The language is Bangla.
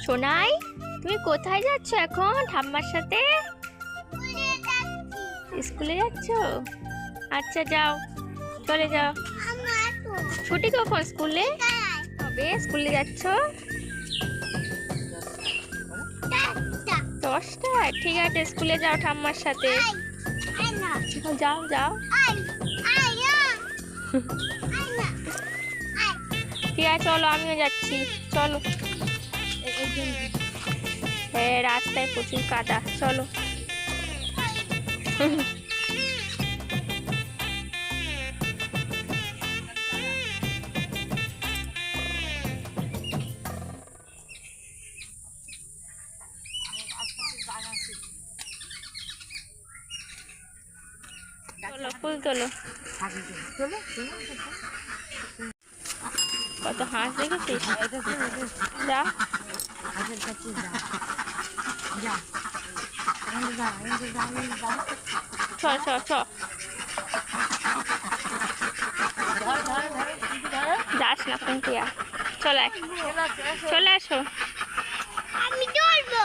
সোনাই, তুমি কোথায় যাচ্ছ এখন? ঠাম্মার সাথে স্কুলে যাচ্ছ? আচ্ছা যাও, চলে যাও। ছুটি কখন স্কুলে? কবে স্কুলে যাচ্ছ? 10টায়? ঠিক আছে, স্কুলে যাও ঠাম্মার সাথে। যাও যাও। ঠিক আছে, চলো আমিও যাচ্ছি, চলো। হ্যাঁ, রাস্তায় প্রচুর কাদা, চলো। চলো, ফুল তোলো। কত হাঁস দেখেছিস? যা, চ চ চ। যাস না, ফোনটিয়া। চলে আসো, চলে আসো। আমি চলবো।